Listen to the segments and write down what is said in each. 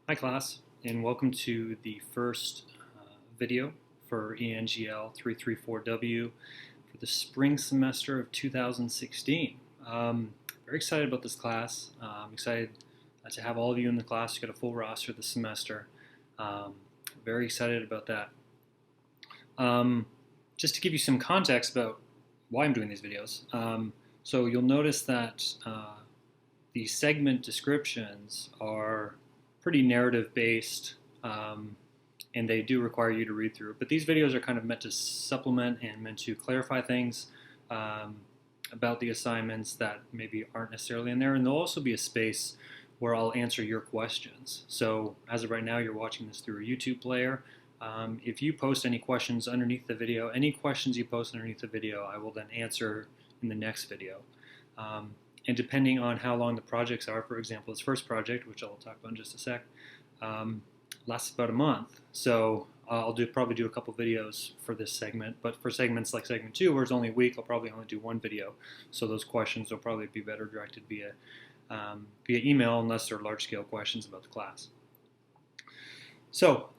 Hi class, and welcome to the first video for ENGL 334W for the spring semester of 2016. Very excited about this class. I'm excited to have all of you in the class. You got a full roster this semester. Very excited about that. Just to give you some context about why I'm doing these videos. So you'll notice that the segment descriptions are pretty narrative based, and they do require you to read through. But these videos are kind of meant to supplement and meant to clarify things about the assignments that maybe aren't necessarily in there. And there'll also be a space where I'll answer your questions. So as of right now, you're watching this through a YouTube player. If you post any questions underneath the video, any questions you post underneath the video, I will then answer in the next video. And depending on how long the projects are, for example, this first project, which I'll talk about in just a sec, lasts about a month. So I'll probably do a couple videos for this segment, but for segments like segment 2, where it's only a week, I'll probably only do one video. So those questions will probably be better directed via email, unless they're large-scale questions about the class. So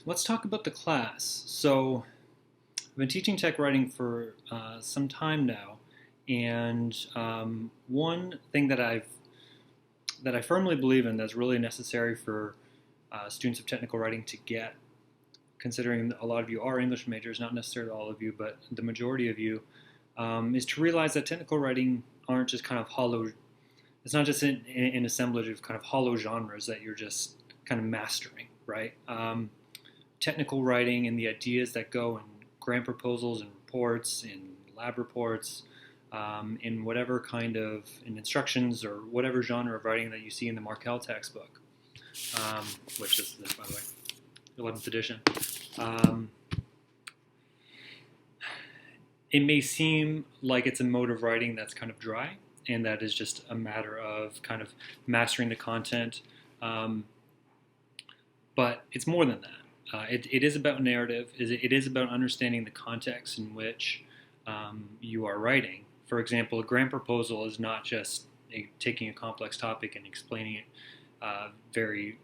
let's talk about the class. So I've been teaching tech writing for some time now. And one thing that I firmly believe in that's really necessary for students of technical writing to get, considering a lot of you are English majors, not necessarily all of you, but the majority of you, is to realize that technical writing aren't just kind of hollow. It's not just an assemblage of kind of hollow genres that you're just kind of mastering, right? Technical writing and the ideas that go in grant proposals and reports, in lab reports, in whatever kind of instructions or whatever genre of writing that you see in the Markel textbook, which this is, by the way, 11th edition. It may seem like it's a mode of writing that's kind of dry, and that is just a matter of kind of mastering the content, but it's more than that. It is about narrative. It is about understanding the context in which you are writing. For example, a grant proposal is not just taking a complex topic and explaining it very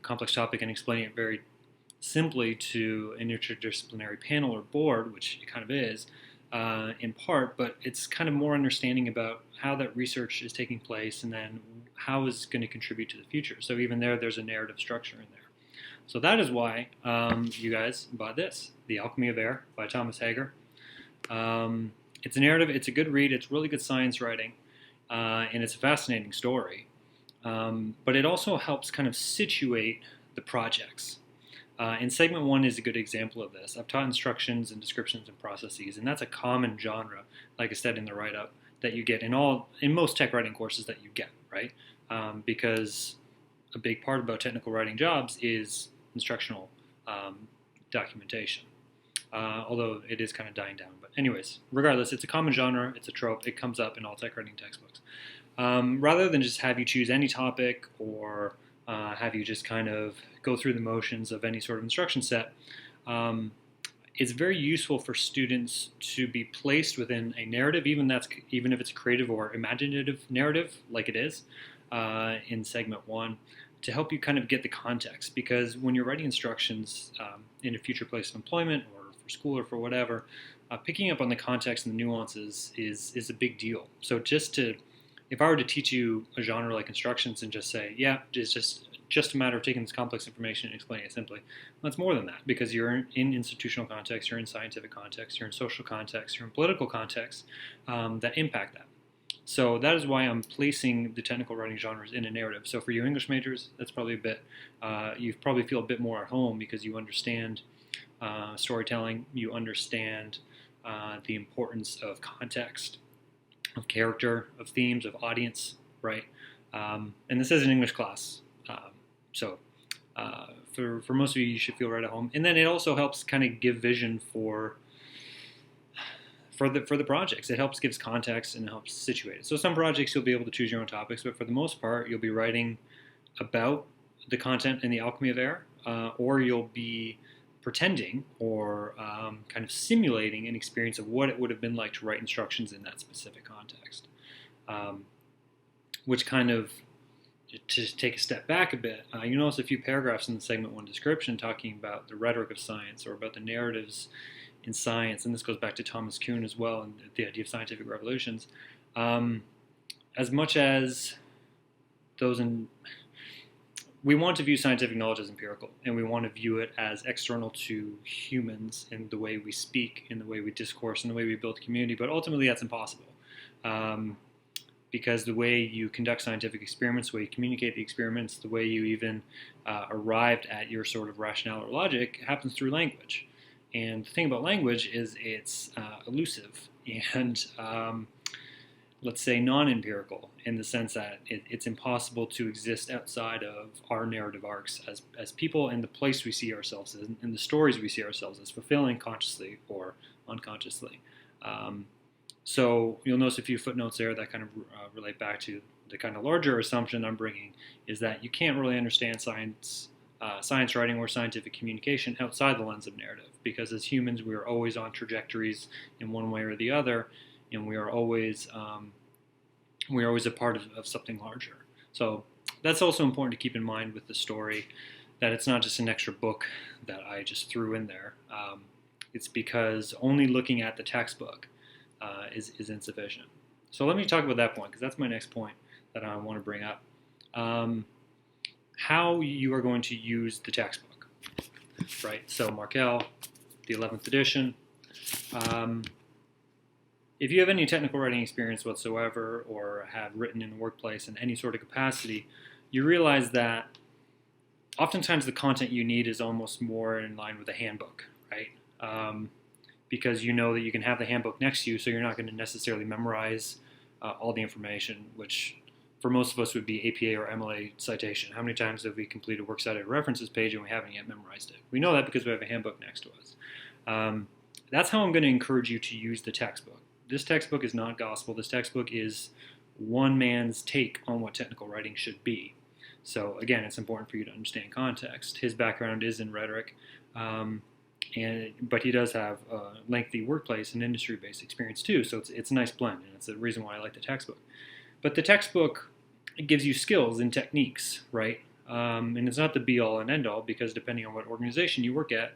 simply to an interdisciplinary panel or board, which it kind of is in part, but it's kind of more understanding about how that research is taking place and then how it's going to contribute to the future. So even there's a narrative structure in there. So that is why you guys bought this, The Alchemy of Air by Thomas Hager. It's a narrative, it's a good read, it's really good science writing, and it's a fascinating story. But it also helps kind of situate the projects. And segment 1 is a good example of this. I've taught instructions and descriptions and processes, and that's a common genre, like I said in the write-up, that you get in most tech writing courses that you get, right? Because a big part about technical writing jobs is instructional documentation. Although it is kind of dying down. But anyways, regardless, it's a common genre, it's a trope, it comes up in all tech writing textbooks. Rather than just have you choose any topic or have you just kind of go through the motions of any sort of instruction set, it's very useful for students to be placed within a narrative, even if it's a creative or imaginative narrative, like it is in segment 1, to help you kind of get the context. Because when you're writing instructions in a future place of employment or for school or for whatever, picking up on the context and the nuances is a big deal. So if I were to teach you a genre like instructions and just say, yeah, it's just a matter of taking this complex information and explaining it simply, well, it's more than that, because you're in institutional context, you're in scientific context, you're in social context, you're in political context that impact that. So that is why I'm placing the technical writing genres in a narrative. So for you English majors, that's probably a bit, you probably feel a bit more at home because you understand storytelling, you understand the importance of context, of character, of themes, of audience, right? And this is an English class, so for most of you, you should feel right at home. And then it also helps kind of give vision for the projects. It gives context and it helps situate it. So some projects you'll be able to choose your own topics, but for the most part, you'll be writing about the content in The Alchemy of Air, or you'll be pretending or kind of simulating an experience of what it would have been like to write instructions in that specific context, which kind of to take a step back a bit, you notice a few paragraphs in the segment 1 description talking about the rhetoric of science, or about the narratives in science, and this goes back to Thomas Kuhn as well, and the idea of scientific revolutions. As much as those we want to view scientific knowledge as empirical, and we want to view it as external to humans in the way we speak, in the way we discourse, in the way we build community, but ultimately that's impossible. Because the way you conduct scientific experiments, the way you communicate the experiments, the way you even arrived at your sort of rationale or logic happens through language. And the thing about language is it's elusive and, let's say, non-empirical, in the sense that it's impossible to exist outside of our narrative arcs as people, and the place we see ourselves in, and the stories we see ourselves as fulfilling consciously or unconsciously. So you'll notice a few footnotes there that kind of relate back to the kind of larger assumption I'm bringing, is that you can't really understand science writing or scientific communication outside the lens of narrative, because as humans we are always on trajectories in one way or the other, and we are always a part of something larger. So that's also important to keep in mind with the story, that it's not just an extra book that I just threw in there. It's because only looking at the textbook is insufficient. So let me talk about that point, because that's my next point that I want to bring up. How you are going to use the textbook, right? So Markel, the 11th edition. If you have any technical writing experience whatsoever, or have written in the workplace in any sort of capacity, you realize that oftentimes the content you need is almost more in line with a handbook, right? Because you know that you can have the handbook next to you, so you're not going to necessarily memorize all the information, which for most of us would be APA or MLA citation. How many times have we completed a works cited references page and we haven't yet memorized it? We know that because we have a handbook next to us. That's how I'm going to encourage you to use the textbook. This textbook is not gospel. This textbook is one man's take on what technical writing should be. So again, it's important for you to understand context. His background is in rhetoric, but he does have a lengthy workplace and industry-based experience too, so it's a nice blend, and it's the reason why I like the textbook. But the textbook gives you skills and techniques, right? And it's not the be-all and end-all, because depending on what organization you work at,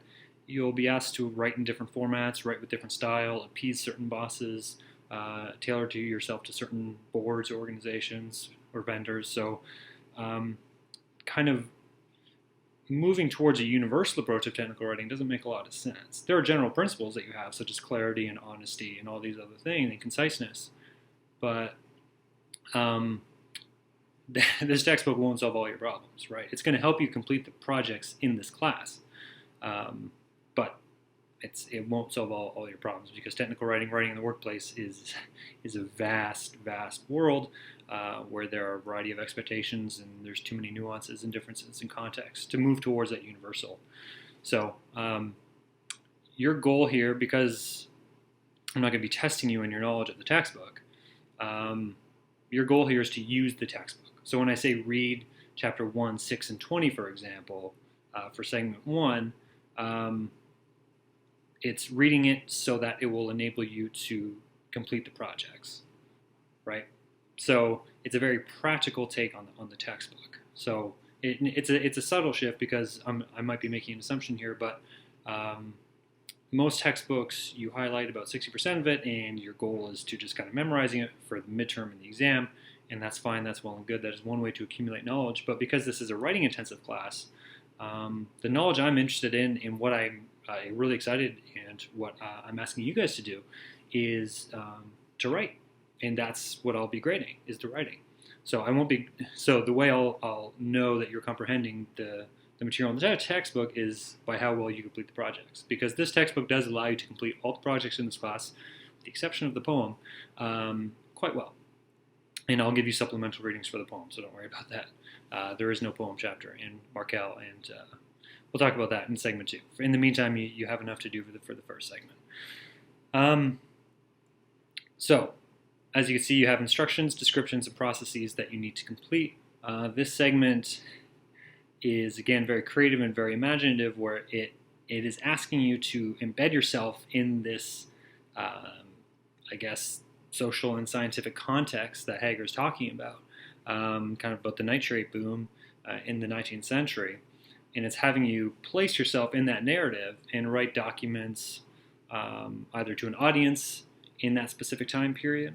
you'll be asked to write in different formats, write with different style, appease certain bosses, tailor to yourself to certain boards or organizations or vendors. So kind of moving towards a universal approach of technical writing doesn't make a lot of sense. There are general principles that you have, such as clarity and honesty and all these other things, and conciseness. But this textbook won't solve all your problems, right? It's going to help you complete the projects in this class. But it won't solve all your problems, because technical writing in the workplace is a vast world where there are a variety of expectations, and there's too many nuances and differences in context to move towards that universal. So your goal here, because I'm not going to be testing you in your knowledge of the textbook, your goal here is to use the textbook. So when I say read chapter 1, 6, and 20, for example, for segment 1, it's reading it so that it will enable you to complete the projects, right? So it's a very practical take on the textbook. So it's a subtle shift, because I might be making an assumption here, but most textbooks, you highlight about 60% of it, and your goal is to just kind of memorizing it for the midterm and the exam, and that's fine, that's well and good. That is one way to accumulate knowledge. But because this is a writing intensive class, the knowledge I'm interested in, and what I'm really excited, and what I'm asking you guys to do, is to write, and that's what I'll be grading, is the writing. So the way I'll know that you're comprehending the material in the textbook is by how well you complete the projects, because this textbook does allow you to complete all the projects in this class, with the exception of the poem, quite well. And I'll give you supplemental readings for the poem, so don't worry about that. There is no poem chapter in Markel, and we'll talk about that in segment 2. In the meantime, you have enough to do for the first segment. So, as you can see, you have instructions, descriptions, and processes that you need to complete. This segment is, again, very creative and very imaginative, where it is asking you to embed yourself in this, I guess, social and scientific context that Hager's talking about. kind of about the nitrate boom in the 19th century. And it's having you place yourself in that narrative and write documents either to an audience in that specific time period.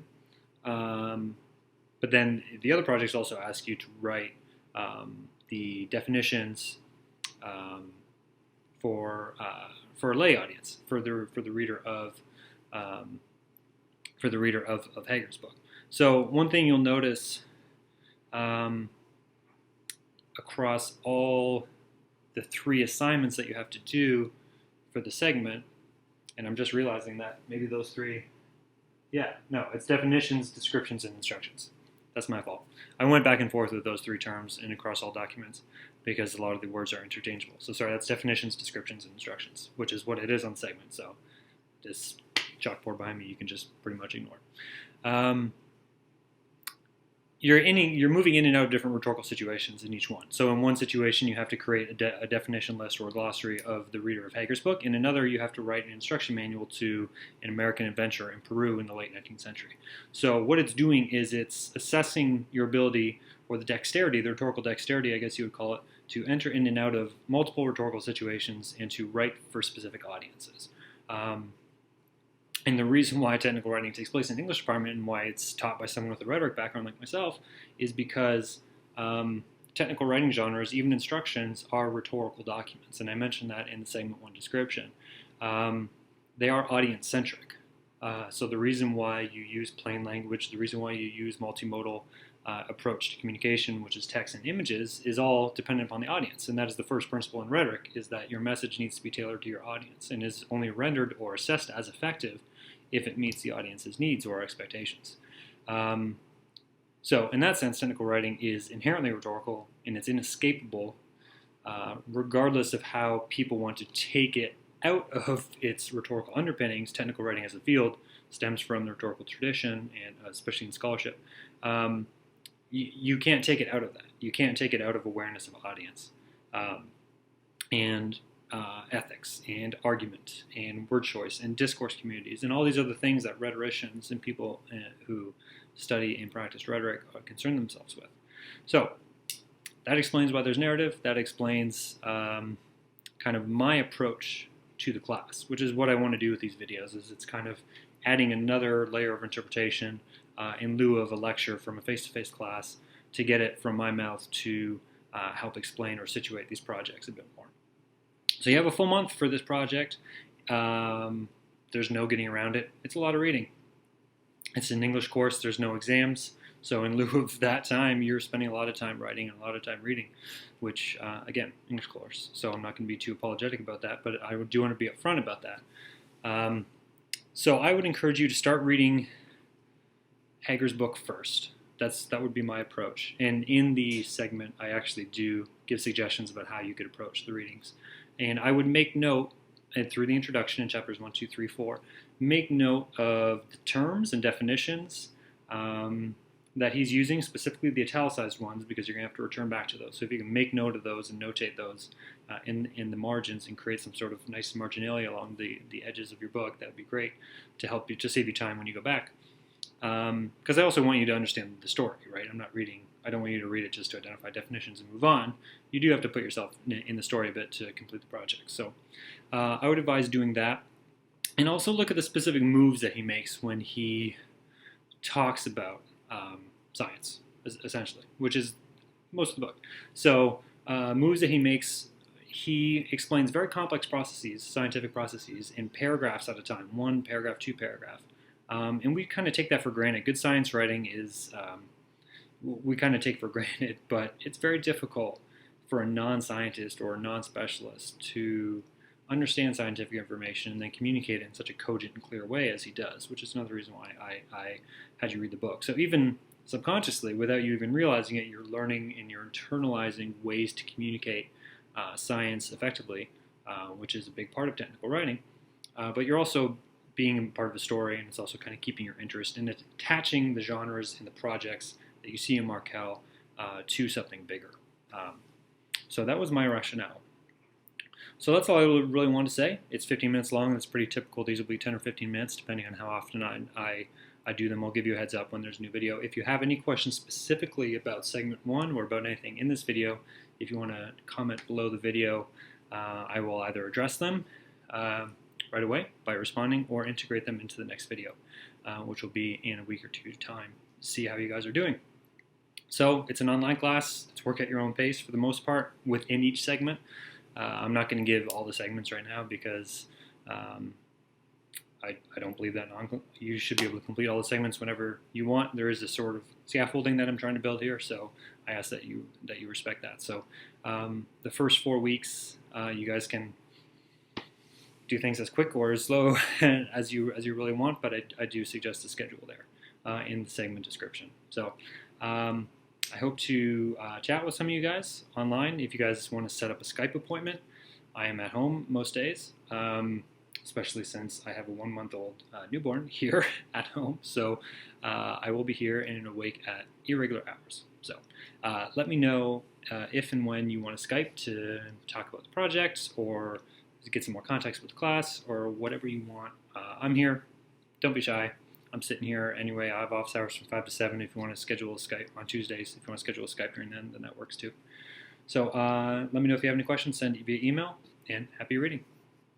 But then the other projects also ask you to write the definitions for a lay audience, for the reader of Hager's book. So one thing you'll notice across all the 3 assignments that you have to do for the segment, and I'm just realizing that maybe those 3, it's definitions, descriptions, and instructions. That's my fault. I went back and forth with those 3 terms and across all documents because a lot of the words are interchangeable. So sorry, that's definitions, descriptions, and instructions, which is what it is on segment. So this chalkboard behind me, you can just pretty much ignore. You're moving in and out of different rhetorical situations in each one. So in one situation, you have to create a definition list or a glossary of the reader of Hager's book. In another, you have to write an instruction manual to an American adventurer in Peru in the late 19th century. So what it's doing is it's assessing your ability, or the dexterity, the rhetorical dexterity, I guess you would call it, to enter in and out of multiple rhetorical situations and to write for specific audiences. And the reason why technical writing takes place in the English department and why it's taught by someone with a rhetoric background like myself is because technical writing genres, even instructions, are rhetorical documents. And I mentioned that in the segment 1 description. They are audience-centric. So the reason why you use plain language, the reason why you use multimodal approach to communication, which is text and images, is all dependent upon the audience. And that is the first principle in rhetoric, is that your message needs to be tailored to your audience and is only rendered or assessed as effective if it meets the audience's needs or expectations. So in that sense, technical writing is inherently rhetorical, and it's inescapable, regardless of how people want to take it out of its rhetorical underpinnings. Technical writing as a field stems from the rhetorical tradition, and especially in scholarship. You can't take it out of that. You can't take it out of awareness of audience. And ethics and argument and word choice and discourse communities and all these other things that rhetoricians and people who study and practice rhetoric concern themselves with. So that explains why there's narrative. That explains kind of my approach to the class, which is what I want to do with these videos. Is it's kind of adding another layer of interpretation in lieu of a lecture from a face-to-face class to get it from my mouth to help explain or situate these projects a bit more. So you have a full month for this project. There's no getting around it. It's a lot of reading. It's an English course. There's no exams. So in lieu of that time, you're spending a lot of time writing and a lot of time reading, which, again, English course. So I'm not going to be too apologetic about that, but I do want to be upfront about that. So I would encourage you to start reading Hager's book first. That would be my approach. And in the segment, I actually do give suggestions about how you could approach the readings. And I would make note, through the introduction in chapters 1, 2, 3, 4, make note of the terms and definitions that he's using, specifically the italicized ones, because you're going to have to return back to those. So if you can make note of those and notate those in the margins and create some sort of nice marginalia along the edges of your book, that would be great to help you, to save you time when you go back. Because I also want you to understand the story, right? I don't want you to read it just to identify definitions and move on. You do have to put yourself in the story a bit to complete the project. So I would advise doing that. And also look at the specific moves that he makes when he talks about science, essentially, which is most of the book. So moves that he makes, he explains very complex processes, scientific processes, in paragraphs at a time, 1 paragraph, 2 paragraph. And we kind of take that for granted. Good science writing is, we kind of take for granted, but it's very difficult for a non-scientist or a non-specialist to understand scientific information and then communicate it in such a cogent and clear way as he does, which is another reason why I had you read the book. So even subconsciously, without you even realizing it, you're learning and you're internalizing ways to communicate science effectively, which is a big part of technical writing. But you're also being part of the story, and it's also kind of keeping your interest in attaching the genres and the projects that you see in Markel to something bigger. So that was my rationale. So that's all I really want to say. It's 15 minutes long. That's pretty typical. These will be 10 or 15 minutes, depending on how often I I do them, I'll give you a heads up when there's a new video. If you have any questions specifically about segment 1 or about anything in this video, if you want to comment below the video, I will either address them right away by responding or integrate them into the next video, which will be in a week or two time. See how you guys are doing. So it's an online class. It's work at your own pace for the most part within each segment. I'm not going to give all the segments right now because I don't believe that you should be able to complete all the segments whenever you want. There is a sort of scaffolding that I'm trying to build here, so I ask that you respect that. So the first 4 weeks, you guys can do things as quick or as slow as you really want, but I do suggest a schedule there in the segment description. So I hope to chat with some of you guys online. If you guys want to set up a Skype appointment, I am at home most days, especially since I have a 1-month-old newborn here at home. So I will be here and awake at irregular hours. So let me know if and when you want to Skype to talk about the project or to get some more context with the class or whatever you want. I'm here. Don't be shy. I'm sitting here anyway. I have office hours from 5 to 7 if you want to schedule a Skype on Tuesdays. If you want to schedule a Skype during then that works too. So let me know if you have any questions. Send it via email, and happy reading.